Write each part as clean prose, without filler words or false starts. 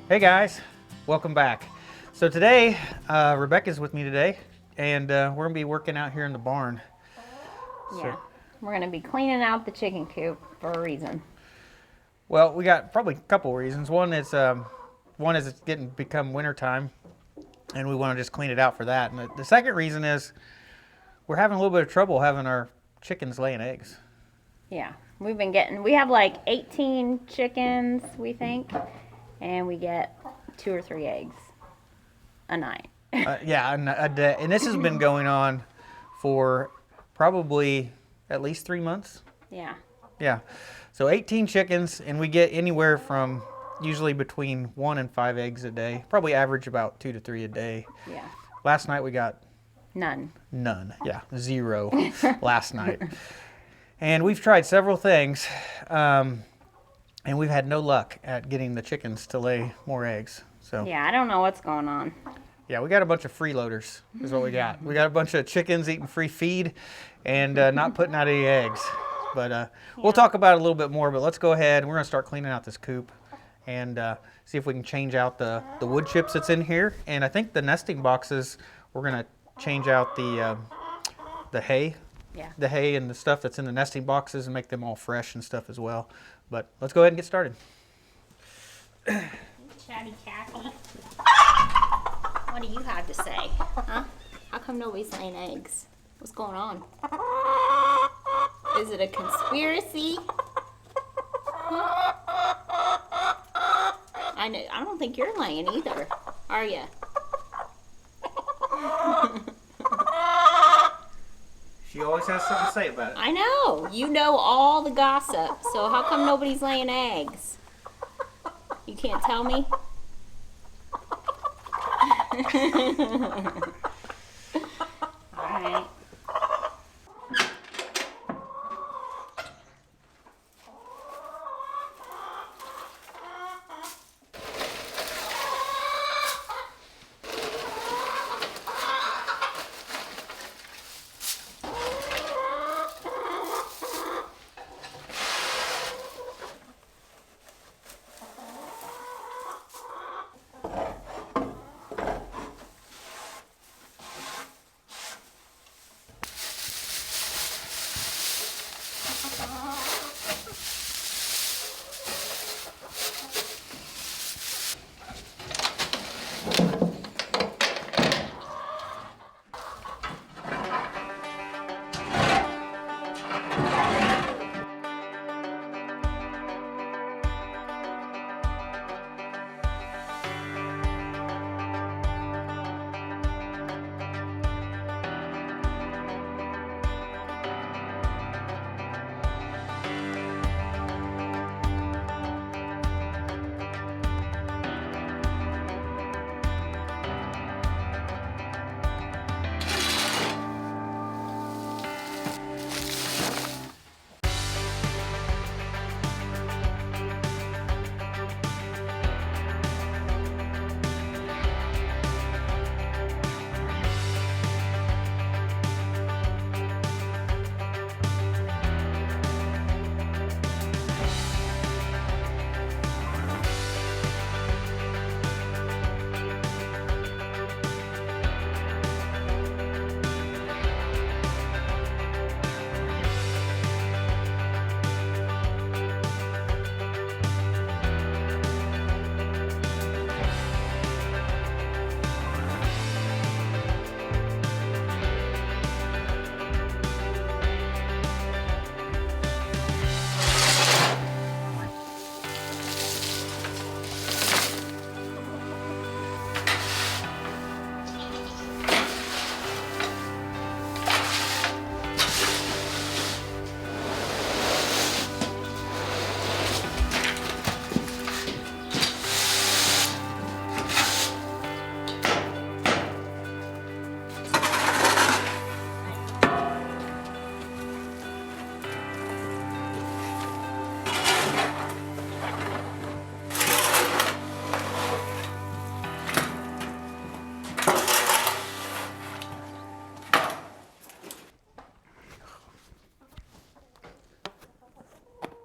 Hey guys, welcome back. So today, Rebecca's with me today, and we're gonna be working out here in the barn. Yeah, we're gonna be cleaning out the chicken coop for a reason. Well, we got probably a couple reasons. One is it's become winter time, and we want to just clean it out for that. And the second reason is we're having a little bit of trouble having our chickens laying eggs. Yeah, we have like 18 chickens, we think, and we get 2 or 3 eggs a night. Yeah, a day. And this has been going on for probably at least 3 months. Yeah. Yeah. So 18 chickens, and we get anywhere from usually between 1 and 5 eggs a day. Probably average about 2 to 3 a day. Yeah. Last night we got None. Yeah, 0 last night. And we've tried several things, and we've had no luck at getting the chickens to lay more eggs. So Yeah, I don't know what's going on. yeah, we got a bunch of freeloaders is what we got. We got a bunch of chickens eating free feed and not putting out any eggs. But we'll talk about it a little bit more, but let's go ahead. We're going to start cleaning out this coop and see if we can change out the wood chips that's in here. And I think the nesting boxes, we're going to change out the hay. Yeah. The hay and the stuff that's in the nesting boxes and make them all fresh and stuff as well. But let's go ahead and get started. Chatty Cathy. What do you have to say? Huh? How come nobody's laying eggs? What's going on? Is it a conspiracy? Huh? I don't think you're laying either, are you? She always has something to say about it. I know. You know all the gossip. So how come nobody's laying eggs? You can't tell me? All right.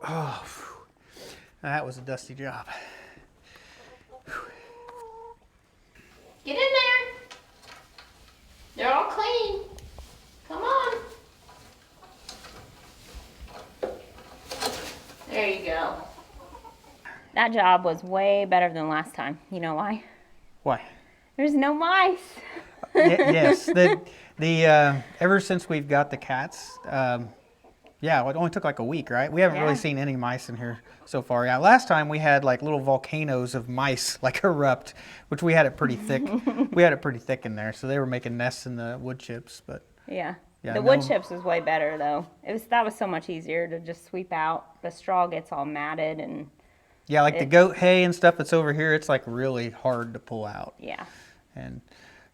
Oh, phew. That was a dusty job. Get in there. They're all clean. Come on. There you go. That job was way better than last time. You know why? Why? There's no mice. Yes. Ever since we've got the cats, yeah, it only took like a week, right? We haven't really seen any mice in here so far. Yeah, last time we had like little volcanoes of mice like erupt, which we had it pretty thick. We had it pretty thick in there, so they were making nests in the wood chips. But yeah, the wood chips was way better though. That was so much easier to just sweep out. The straw gets all matted and. Yeah, like the goat hay and stuff that's over here, it's like really hard to pull out. Yeah. And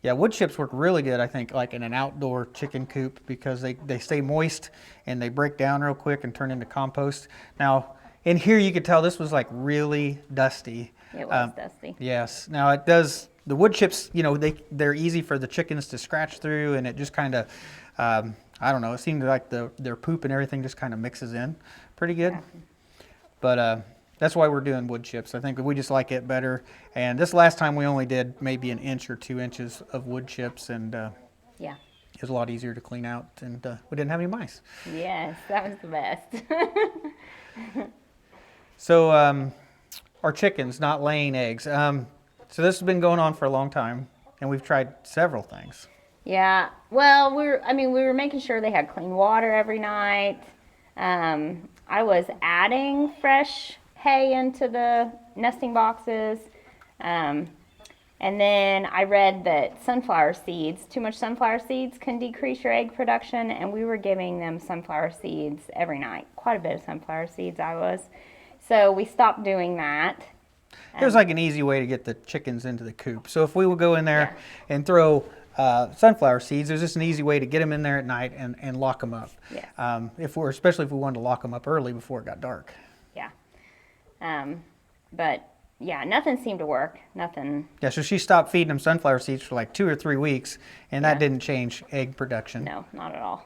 yeah, wood chips work really good, I think, like in an outdoor chicken coop because they stay moist and they break down real quick and turn into compost. Now, in here you could tell this was like really dusty. It was dusty. Yes. Now it does, the wood chips, you know, they're easy for the chickens to scratch through, and it just kind of, I don't know, it seemed like their poop and everything just kind of mixes in pretty good. Yeah. But that's why we're doing wood chips. I think we just like it better. And this last time we only did maybe 1 inch or 2 inches of wood chips, and yeah, it was a lot easier to clean out, and we didn't have any mice. Yes, that was the best. So our chickens not laying eggs. So this has been going on for a long time, and we've tried several things. Yeah, well, we were making sure they had clean water every night. I was adding fresh hay into the nesting boxes. And then I read that too much sunflower seeds can decrease your egg production, and we were giving them sunflower seeds every night. Quite a bit of sunflower seeds I was. So we stopped doing that. It was like an easy way to get the chickens into the coop. So if we would go in there and throw sunflower seeds, there's just an easy way to get them in there at night and lock them up. Yeah. Especially if we wanted to lock them up early before it got dark. Yeah. But yeah, nothing seemed to work. Nothing. Yeah, so she stopped feeding them sunflower seeds for like 2 or 3 weeks, and that didn't change egg production. No, not at all.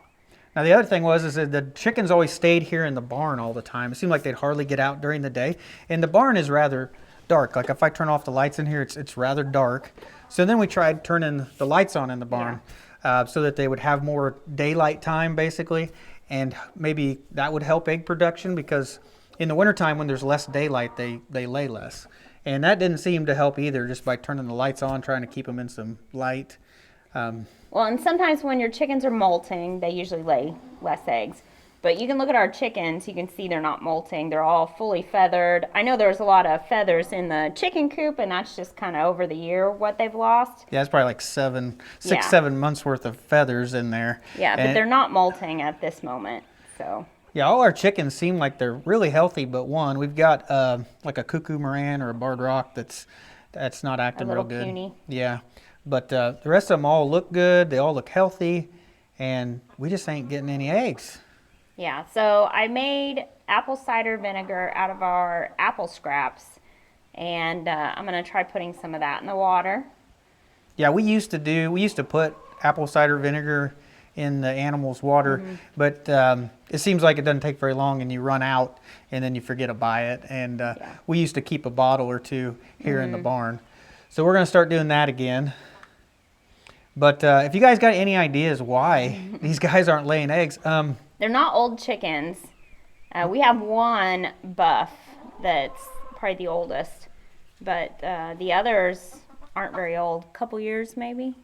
Now the other thing is that the chickens always stayed here in the barn all the time. It seemed like they'd hardly get out during the day, and the barn is rather dark. Like if I turn off the lights in here, it's rather dark. So then we tried turning the lights on in the barn so that they would have more daylight time basically, and maybe that would help egg production because in the wintertime when there's less daylight, they lay less. And that didn't seem to help either, just by turning the lights on, trying to keep them in some light. Well, and sometimes when your chickens are molting, they usually lay less eggs. But you can look at our chickens, you can see they're not molting. They're all fully feathered. I know there's a lot of feathers in the chicken coop, and that's just kind of over the year what they've lost. Yeah, it's probably like 7 months worth of feathers in there. Yeah, but they're not molting at this moment, so. Yeah, all our chickens seem like they're really healthy, but one, we've got like a cuckoo Moran or a barred rock that's not acting real good. Puny. Yeah, but the rest of them all look good. They all look healthy, and we just ain't getting any eggs. Yeah, so I made apple cider vinegar out of our apple scraps, and I'm gonna try putting some of that in the water. Yeah, we used to put apple cider vinegar in the animals' water, but it seems like it doesn't take very long, and you run out, and then you forget to buy it. And we used to keep a bottle or two here in the barn, so we're gonna start doing that again. But if you guys got any ideas why these guys aren't laying eggs, they're not old chickens. We have one buff that's probably the oldest, but the others aren't very old. Couple years maybe.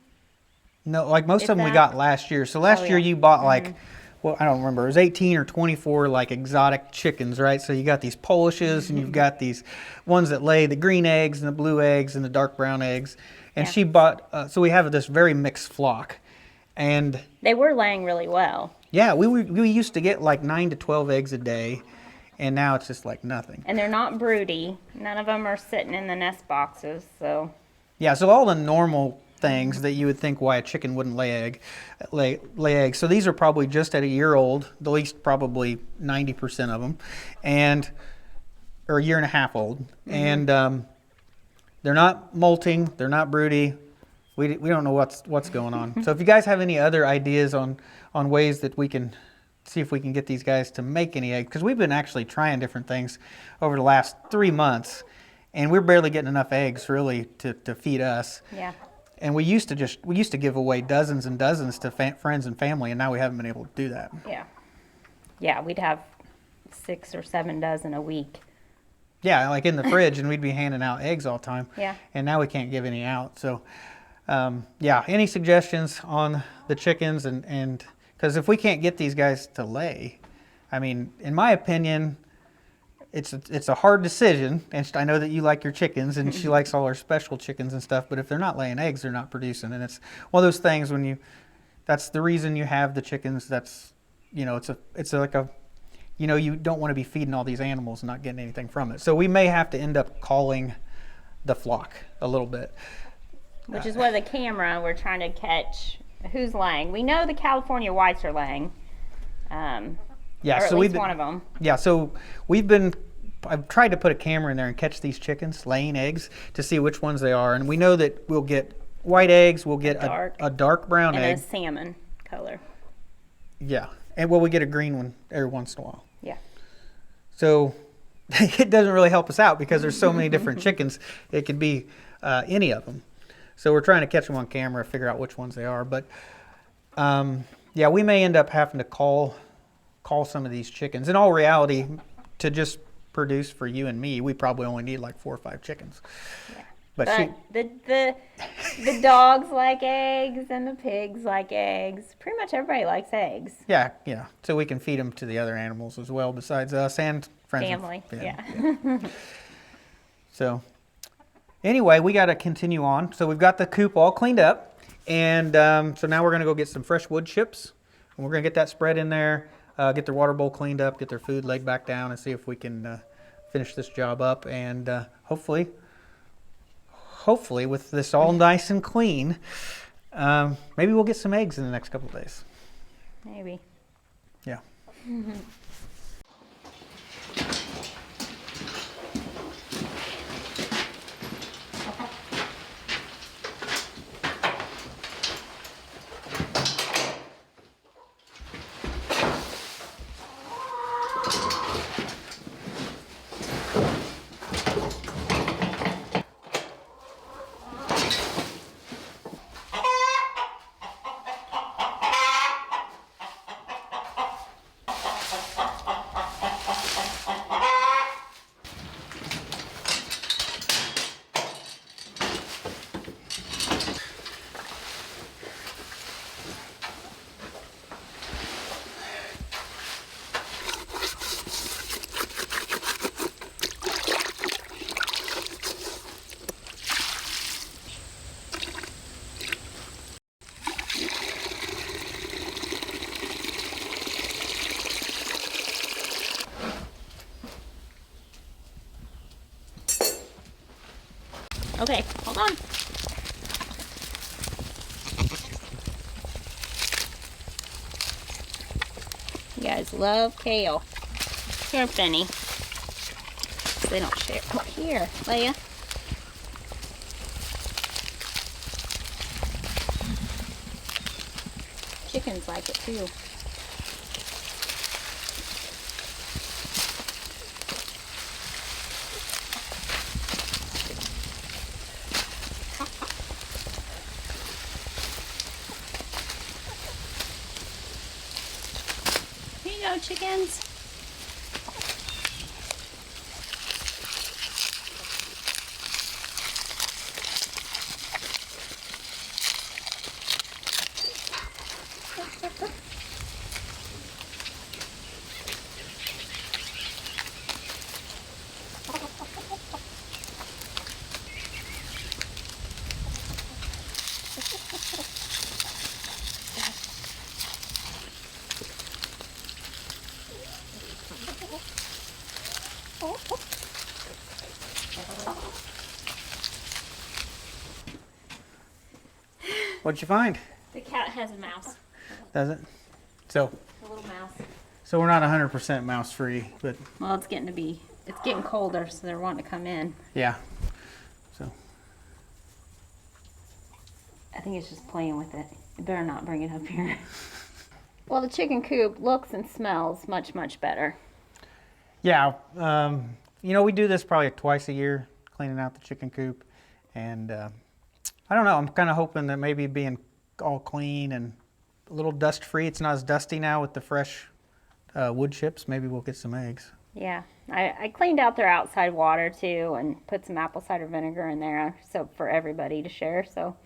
No, like most of them we got last year. So last year you bought like, well, I don't remember. It was 18 or 24 like exotic chickens, right? So you got these Polishes and you've got these ones that lay the green eggs and the blue eggs and the dark brown eggs. And she bought, so we have this very mixed flock. And they were laying really well. Yeah, we used to get like 9 to 12 eggs a day, and now it's just like nothing. And they're not broody. None of them are sitting in the nest boxes, so. Yeah, so all the normal things that you would think why a chicken wouldn't lay eggs. So these are probably just at a year old, at least probably 90% of them, or a year and a half old. And they're not molting, they're not broody. We don't know what's going on. So if you guys have any other ideas on ways that we can see if we can get these guys to make any eggs, because we've been actually trying different things over the last 3 months, and we're barely getting enough eggs really to feed us. Yeah. And we used to give away dozens and dozens to friends and family, and now we haven't been able to do that. Yeah. Yeah, we'd have 6 or 7 dozen a week. Yeah, like in the fridge, and we'd be handing out eggs all the time. Yeah. And now we can't give any out. So, yeah, any suggestions on the chickens? And because if we can't get these guys to lay, I mean, in my opinion, it's a hard decision. And I know that you like your chickens, and she likes all our special chickens and stuff. But if they're not laying eggs, they're not producing. And it's one of those things when that's the reason you have the chickens. That's, you know, it's like a, you know, you don't want to be feeding all these animals and not getting anything from it. So we may have to end up calling the flock a little bit. Which is why the camera, we're trying to catch who's laying. We know the California whites are laying. Yeah, or at so least one of them. Yeah, so I've tried to put a camera in there and catch these chickens laying eggs to see which ones they are. And we know that we'll get white eggs, we'll get a dark brown egg. And a salmon color. Yeah, and we get a green one every once in a while. Yeah. So it doesn't really help us out because there's so many different chickens. It could be any of them. So we're trying to catch them on camera, figure out which ones they are. But yeah, we may end up having to call some of these chickens. In all reality, to just produce for you and me, we probably only need like 4 or 5 chickens. Yeah. But the dogs like eggs and the pigs like eggs. Pretty much everybody likes eggs. Yeah, yeah. So we can feed them to the other animals as well besides us and friends. Family, yeah. So anyway, we got to continue on. So we've got the coop all cleaned up. And so now we're going to go get some fresh wood chips. And we're going to get that spread in there, get their water bowl cleaned up, get their food laid back down, and see if we can finish this job up. And hopefully with this all nice and clean, maybe we'll get some eggs in the next couple of days. Maybe. Yeah. Okay, hold on. You guys love kale. Here, Benny. They don't share. Oh, here, Leia. Chickens like it too. Here you go, chickens. What'd you find? The cat has a mouse. Does it? So A little mouse. So we're not 100% mouse free, but Well, it's getting colder, so they're wanting to come in. yeah. So I think it's just playing with it. You better not bring it up here. Well, the chicken coop looks and smells much, much better. Yeah, you know, we do this probably twice a year, cleaning out the chicken coop. And I don't know, I'm kind of hoping that maybe being all clean and a little dust free, it's not as dusty now with the fresh wood chips, maybe we'll get some eggs. Yeah, I cleaned out their outside water too and put some apple cider vinegar in there so for everybody to share. So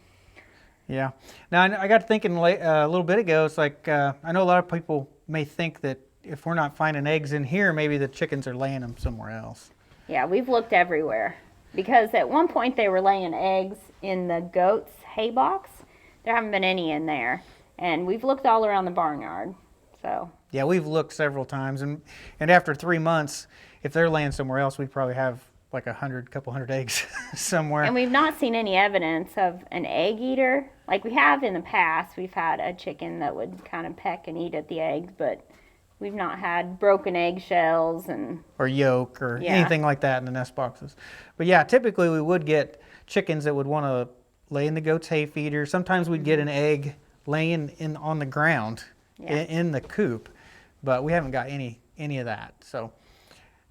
Yeah. Now, I got thinking a little bit ago, it's like, I know a lot of people may think that if we're not finding eggs in here, maybe the chickens are laying them somewhere else. yeah, we've looked everywhere because at one point they were laying eggs in the goats' hay box. There haven't been any in there, and we've looked all around the barnyard. So Yeah, we've looked several times, and after 3 months, if they're laying somewhere else, we'd probably have like couple hundred eggs somewhere. and we've not seen any evidence of an egg eater like we have in the past. We've had a chicken that would kind of peck and eat at the eggs, but we've not had broken eggshells and or yolk or Yeah. anything like that in the nest boxes. But yeah, typically we would get chickens that would want to lay in the goat's hay feeder. Sometimes we'd get an egg laying on the ground Yeah. in the coop, but we haven't got any of that. So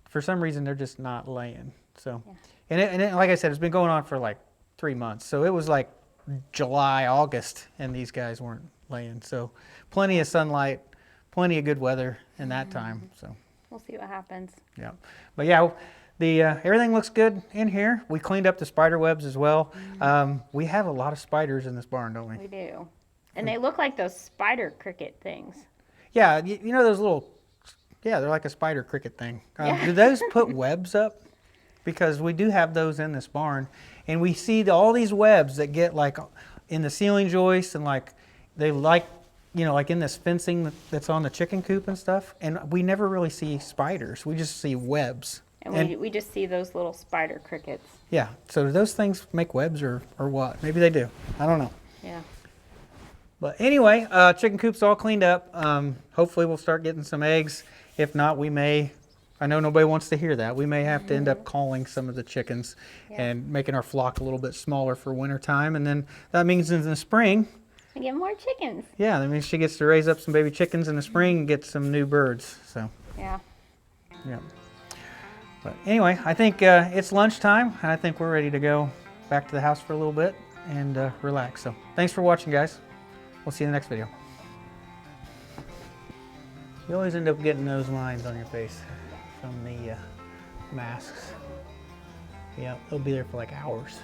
for some reason they're just not laying. So and like I said, it's been going on for like 3 months. So it was like July, August, and these guys weren't laying. So plenty of sunlight, plenty of good weather in that time. So we'll see what happens. yeah, but yeah, the everything looks good in here. We cleaned up the spider webs as well. We have a lot of spiders in this barn, don't we? We do. And they look like those spider cricket things. Yeah, you know those little, yeah, they're like a spider cricket thing. Yeah. Do those put webs up? Because we do have those in this barn, and we see all these webs that get like in the ceiling joists and like they like, you know, like in this fencing that's on the chicken coop and stuff. And we never really see spiders. We just see webs. And we just see those little spider crickets. Yeah. So do those things make webs or what? Maybe they do. I don't know. Yeah. But anyway, chicken coop's all cleaned up. Hopefully we'll start getting some eggs. If not, we may, I know nobody wants to hear that, we may have to end up calling some of the chickens and making our flock a little bit smaller for winter time. And then that means in the spring, We get more chickens. yeah, that means she gets to raise up some baby chickens in the spring and get some new birds. So, Yeah. yeah. But anyway, I think it's lunchtime, and I think we're ready to go back to the house for a little bit and relax. So thanks for watching, guys. We'll see you in the next video. You always end up getting those lines on your face from the masks. Yeah, they'll be there for like hours.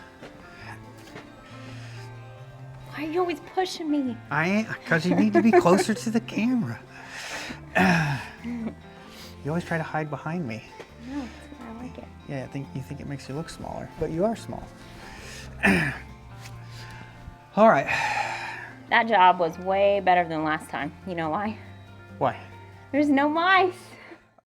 Why are you always pushing me? I ain't, because you need to be closer to the camera. You always try to hide behind me. No, that's why I like it. Yeah, you think it makes you look smaller, but you are small. All right. That job was way better than last time. You know why? Why? There's no mice.